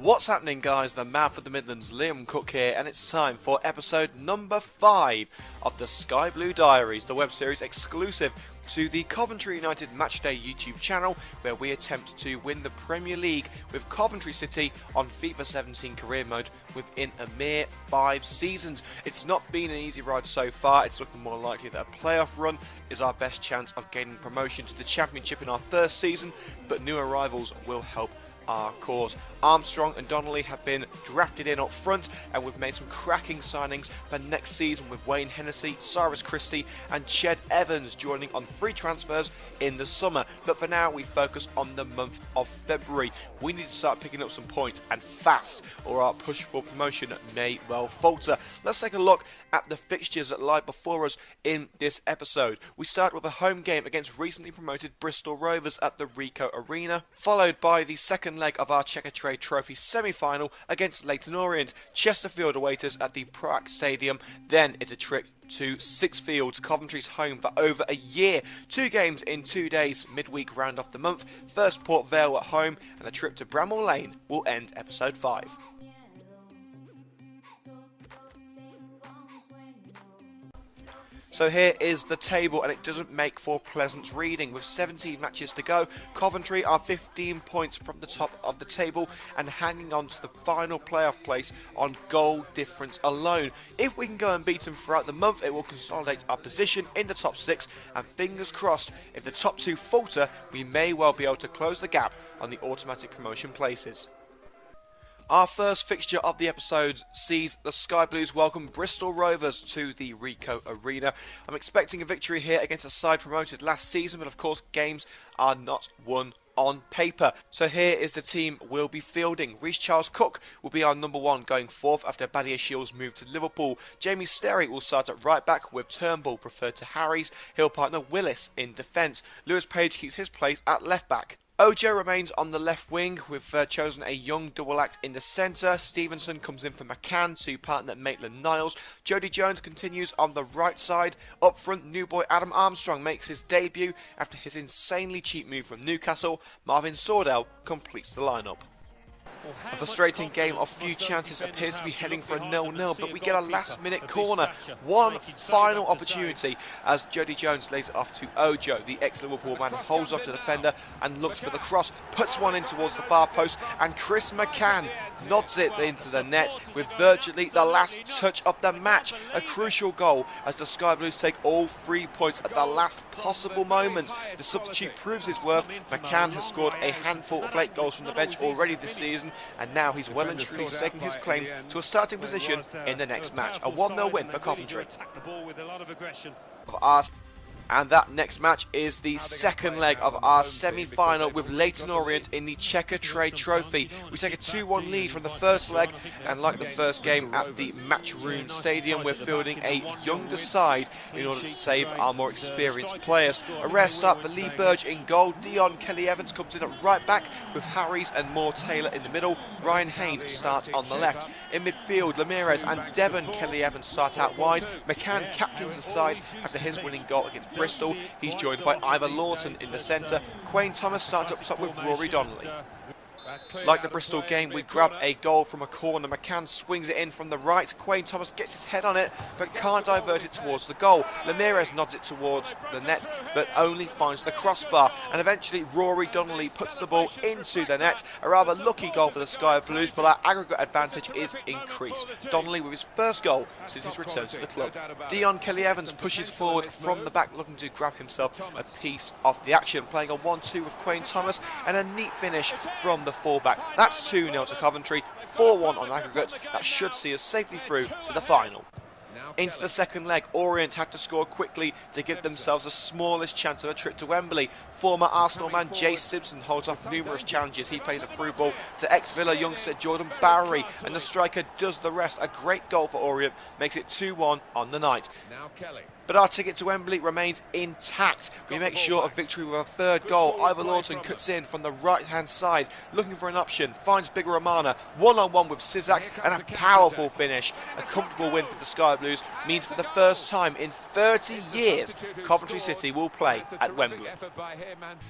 What's happening, guys? The man for the Midlands, Liam Cook here, and it's time for episode number 5 of the Sky Blue Diaries, the web series exclusive to the Coventry United Matchday YouTube channel, where we attempt to win the Premier League with Coventry City on FIFA 17 career mode within a mere 5 seasons. It's not been an easy ride so far. It's looking more likely that a playoff run is our best chance of gaining promotion to the Championship in our first season, but new arrivals will help our cause. Armstrong and Donnelly have been drafted in up front, and we've made some cracking signings for next season with Wayne Hennessy, Cyrus Christie and Ched Evans joining on free transfers in the summer. But for now, we focus on the month of February. We need to start picking up some points, and fast, or our push for promotion may well falter. Let's take a look at the fixtures that lie before us in this episode. We start with a home game against recently promoted Bristol Rovers at the Ricoh Arena, followed by the second leg of our Checker Trade Trophy semi-final against Leyton Orient. Chesterfield await us at the Prague Stadium. Then it's a trip to Sixfields, Coventry's home for over a year. 2 games in 2 days, midweek round off the month. First Port Vale at home, and a trip to Bramall Lane will end episode 5. So here is the table, and it doesn't make for pleasant reading. With 17 matches to go, Coventry are 15 points from the top of the table and hanging on to the final playoff place on goal difference alone. If we can go unbeaten throughout the month, it will consolidate our position in the top 6, and fingers crossed, if the top 2 falter, we may well be able to close the gap on the automatic promotion places. Our first fixture of the episode sees the Sky Blues welcome Bristol Rovers to the Ricoh Arena. I'm expecting a victory here against a side promoted last season, but of course games are not won on paper. So here is the team we'll be fielding. Reece Charles Cook will be our number 1 going forth after Badia Shields moved to Liverpool. Jamie Sterry will start at right back with Turnbull preferred to Harries. He'll partner Willis in defence. Lewis Page keeps his place at left back. Ojo remains on the left wing. We've chosen a young double act in the centre. Stevenson comes in for McCann to partner Maitland-Niles. Jody Jones continues on the right side. Up front, new boy Adam Armstrong makes his debut after his insanely cheap move from Newcastle. Marvin Sordell completes the lineup. A frustrating game of few chances appears to be heading for a 0-0, but we get a last-minute corner. One final opportunity as Jody Jones lays it off to Ojo. The ex-Liverpool man holds off the defender and looks for the cross, puts one in towards the far post, and Chris McCann nods it into the net with virtually the last touch of the match. A crucial goal as the Sky Blues take all 3 points at the last possible moment. The substitute proves his worth. McCann has scored a handful of late goals from the bench already this season, and now he's well and truly staking his claim to a starting position in the next match. A 1-0 win for Coventry. And that next match is the second leg of our semi-final with Leyton Orient in the Checker Trade Trophy. We take a 2-1 lead from the first leg, and like the first game at the Matchroom Stadium, we're fielding a younger side in order to save our more experienced players. A rare start for Lee Burge in goal. Dion Kelly-Evans comes in at right back with Harries and Moore Taylor in the middle. Ryan Haynes starts on the left. In midfield, Ramirez and Devon Kelly-Evans start out wide. McCann captains the side after his winning goal against Bristol. He's joined by Ivor Lawton in the centre. Quayne Thomas starts up top with Rory Donnelly. Like the Bristol game, we grab a goal from a corner. McCann swings it in from the right. Quayne Thomas gets his head on it, but can't divert it towards the goal. Ramirez nods it towards the net, but only finds the crossbar. And eventually, Rory Donnelly puts the ball into the net. A rather lucky goal for the Sky Blues, but our aggregate advantage is increased. Donnelly with his first goal since his return to the club. Dion Kelly-Evans pushes forward from the back, looking to grab himself a piece of the action, playing a 1-2 with Quayne Thomas, and a neat finish from the fullback. That's 2-0 to Coventry, 4-1 on aggregate. That should see us safely through to the final. Into the second leg, Orient had to score quickly to give themselves the smallest chance of a trip to Wembley. Former Arsenal man Jay Simpson holds off numerous challenges. He plays a through ball to ex-Villa youngster Jordan Bowery, and the striker does the rest. A great goal for Orient makes it 2-1 on the night. But our ticket to Wembley remains intact. We make sure of victory with a third goal. Ivor Lawton cuts in from the right-hand side, looking for an option, finds Bigger-Romana, one-on-one with Sizak, and a powerful finish. A comfortable win for the Sky Blues means for the first time in 30 years, Coventry City will play at Wembley.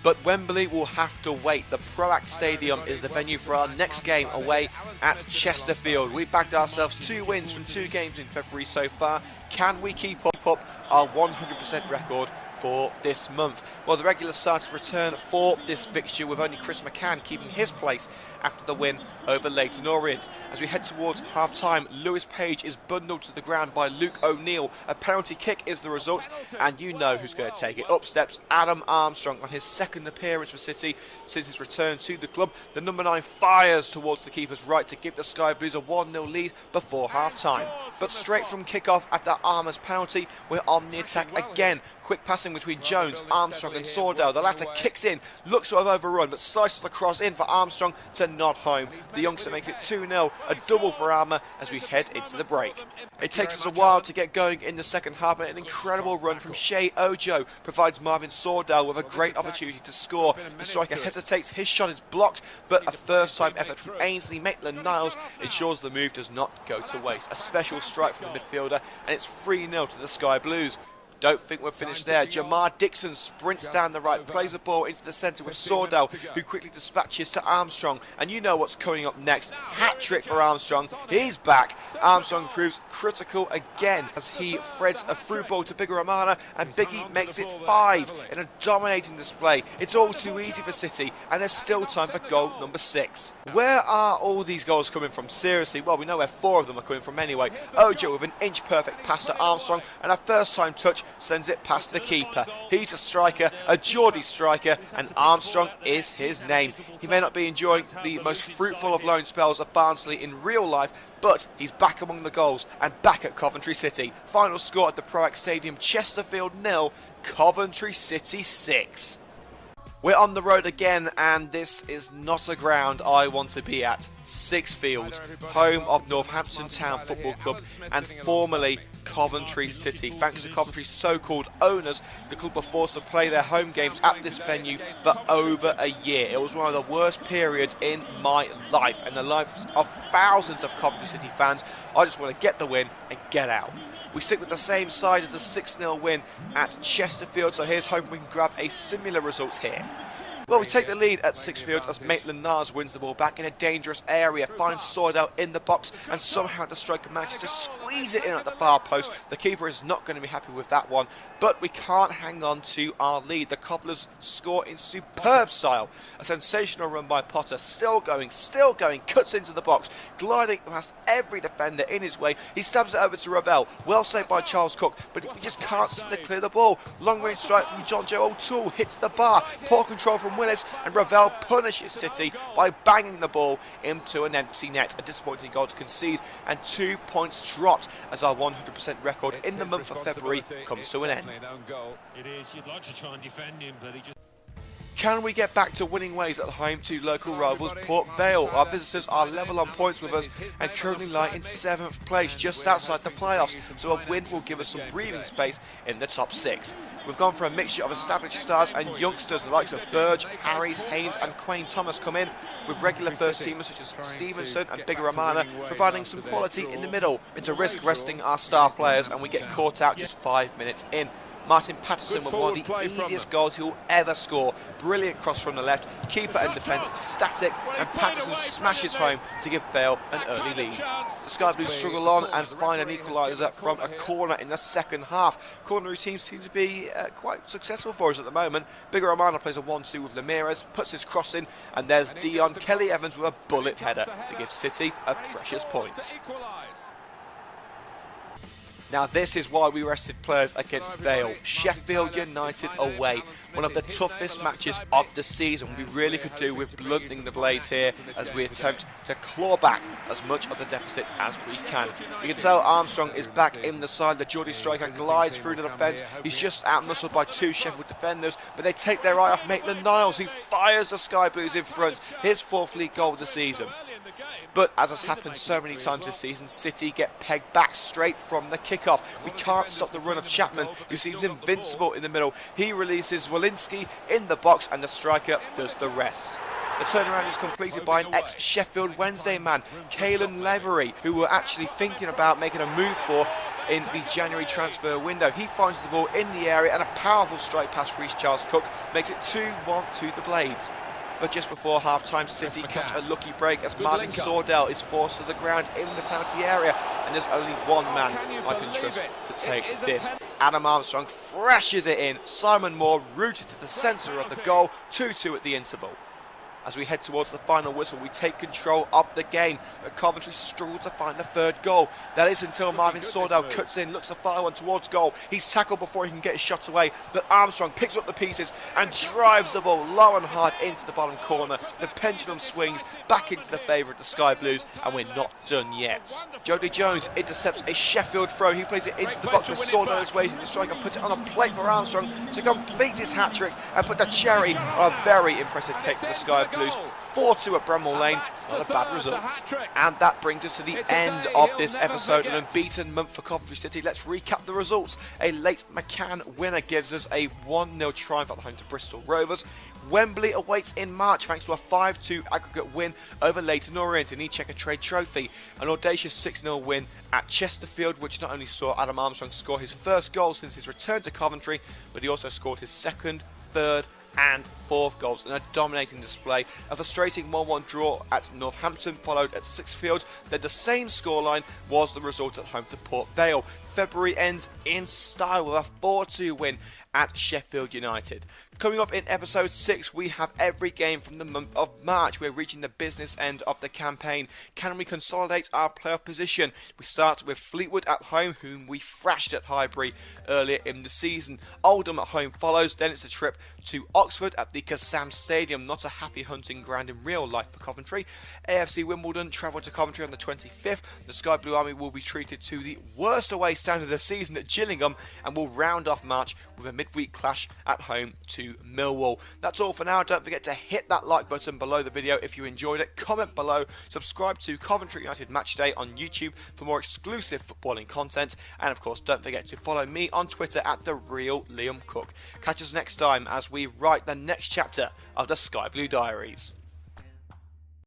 But Wembley will have to wait. The Proact Stadium is the venue for our next game away at Chesterfield. We bagged ourselves 2 wins from 2 games in February so far. Can we keep up our 100% record for this month? Well, the regular starters return for this fixture, with only Chris McCann keeping his place after the win over Leyton Orient. As we head towards half-time, Lewis Page is bundled to the ground by Luke O'Neill. A penalty kick is the result, and you know who's going to take it. Up steps Adam Armstrong on his second appearance for City since his return to the club. The number 9 fires towards the keeper's right to give the Sky Blues a 1-0 lead before half-time. But straight from kick-off at the Armour's penalty, we're on the attack again. Quick passing between Jones, Armstrong and Sordell. The latter kicks in, looks to have overrun, but slices the cross in for Armstrong to nod home. The youngster makes it 2-0, a double for Armour as we head into the break. It takes us a while to get going in the second half, but an incredible run from Shea Ojo provides Marvin Sordell with a great opportunity to score. The striker hesitates, his shot is blocked, but a first-time effort from Ainsley Maitland-Niles ensures the move does not go to waste. A special strike from the midfielder, and it's 3-0 to the Sky Blues. Don't think we're finished there. Jamar Dixon sprints down the right, plays a ball into the centre with Sordell, who quickly dispatches to Armstrong. And you know what's coming up next. Hat-trick for Armstrong. He's back. Armstrong proves critical again as he threads a through ball to Bigger-Romana, and Biggie makes it 5 in a dominating display. It's all too easy for City, and there's still time for goal number 6. Where are all these goals coming from? Seriously, well, we know where 4 of them are coming from anyway. Ojo with an inch-perfect pass to Armstrong, and a first-time touch sends it past the keeper. He's a striker, a Geordie striker, and Armstrong is his name. He may not be enjoying the most fruitful of loan spells at Barnsley in real life, but he's back among the goals and back at Coventry City. Final score at the Proact Stadium: Chesterfield 0, Coventry City 6. We're on the road again, and this is not a ground I want to be at. Six Fields, home of Northampton Town Football Club and formerly Coventry City. Thanks to Coventry's so-called owners, the club were forced to play their home games at this venue for over a year. It was one of the worst periods in my life and the lives of thousands of Coventry City fans. I just want to get the win and get out. We stick with the same side as a 6-0 win at Chesterfield, so here's hoping we can grab a similar result here. Well, we take the lead at Sixfield as Maitland-Niles wins the ball back in a dangerous area, finds Sordell in the box, and somehow the striker manages to squeeze it in at the far post. The keeper is not going to be happy with that one, but we can't hang on to our lead. The Cobblers score in superb style. A sensational run by Potter, still going, cuts into the box, gliding past every defender in his way. He stabs it over to Ravel, well saved by Charles Cook, but we just can't seem to clear the ball. Long range strike from John Joe O'Toole hits the bar, poor control from Willis, and Ravel punishes City by banging the ball into an empty net. A disappointing goal to concede, and 2 points dropped as our 100% record in the month of February comes to an end. It is. You'd like to try and defend him, but he just... Can we get back to winning ways at home to local rivals Port Vale? Our visitors are level on points with us and currently lie in 7th place, just outside the playoffs, so a win will give us some breathing space in the top 6. We've gone for a mixture of established stars and youngsters. The likes of Burge, Harries, Haynes and Quain Thomas come in, with regular first teamers such as Stevenson and Bigger-Romana providing some quality in the middle. It's a risk resting our star players, and we get caught out just 5 minutes in. Martin Patterson with one of the easiest goals he'll ever score. Brilliant cross from the left, keeper and defence static, and Patterson smashes home to give Vale an early lead. The Sky Blues struggle on and find an equaliser from a corner in the second half. Corner routines seem to be quite successful for us at the moment. Bigger-Romana plays a 1-2 with Ramirez, puts his cross in, and there's Dion Kelly-Evans with a bullet header to give City a precious point. Now this is why we rested players against Vale. Sheffield United away. One of the toughest matches of the season. We really could do with blunting the blades here as we attempt to claw back as much of the deficit as we can. You can tell Armstrong is back in the side. The Geordie striker glides through the defence. He's just out-muscled by 2 Sheffield defenders, but they take their eye off Maitland-Niles, who fires the Sky Blues in front. His 4th league goal of the season. But as has happened so many times this season, City get pegged back straight from the kickoff. We can't stop the run of Chapman, who seems invincible in the middle. He releases Walensky in the box, and the striker does the rest. The turnaround is completed by an ex-Sheffield Wednesday man, Caelan Levery, who we're actually thinking about making a move for in the January transfer window. He finds the ball in the area, and a powerful strike past Reece Charles Cook makes it 2-1 to the Blades. But just before half-time, City catch a lucky break as Marvin Sordell is forced to the ground in the penalty area, and there's only one man I can trust to take this. Adam Armstrong thrashes it in. Simon Moore rooted to the centre of the goal, 2-2 at the interval. As we head towards the final whistle, we take control of the game, but Coventry struggle to find the third goal. That is until Marvin Sordell cuts in, looks to fire one towards goal. He's tackled before he can get his shot away, but Armstrong picks up the pieces and drives the ball low and hard into the bottom corner. The pendulum swings back into the favour of the Sky Blues, and we're not done yet. Jody Jones intercepts a Sheffield throw. He plays it into the box with Sordell is waiting. The striker puts it on a plate for Armstrong to complete his hat-trick and put the cherry on a very impressive kick for the Sky Blues. 4-2 at Bramall Lane, not a bad result. And that brings us to the end of this episode, an unbeaten month for Coventry City. Let's recap the results. A late McCann winner gives us a 1-0 triumph at home to Bristol Rovers. Wembley awaits in March thanks to a 5-2 aggregate win over Leyton Orient in the Checkatrade Trophy. An audacious 6-0 win at Chesterfield, which not only saw Adam Armstrong score his first goal since his return to Coventry, but he also scored his second, third and fourth goals in a dominating display. A frustrating 1-1 draw at Northampton followed at Sixfields. Then the same scoreline was the result at home to Port Vale. February ends in style with a 4-2 win at Sheffield United. Coming up in episode 6, we have every game from the month of March. We're reaching the business end of the campaign. Can we consolidate our playoff position? We start with Fleetwood at home, whom we thrashed at Highbury earlier in the season. Oldham at home follows, then it's a trip to Oxford at the Kassam Stadium. Not a happy hunting ground in real life for Coventry. AFC Wimbledon travel to Coventry on the 25th. The Sky Blue Army will be treated to the worst away stand of the season at Gillingham, and will round off March with a midweek clash at home to Millwall. That's all for now. Don't forget to hit that like button below the video if you enjoyed it. Comment below. Subscribe to Coventry United Matchday on YouTube for more exclusive footballing content. And of course, don't forget to follow me on Twitter at @TheRealLiamCook. Catch us next time as we write the next chapter of the Sky Blue Diaries.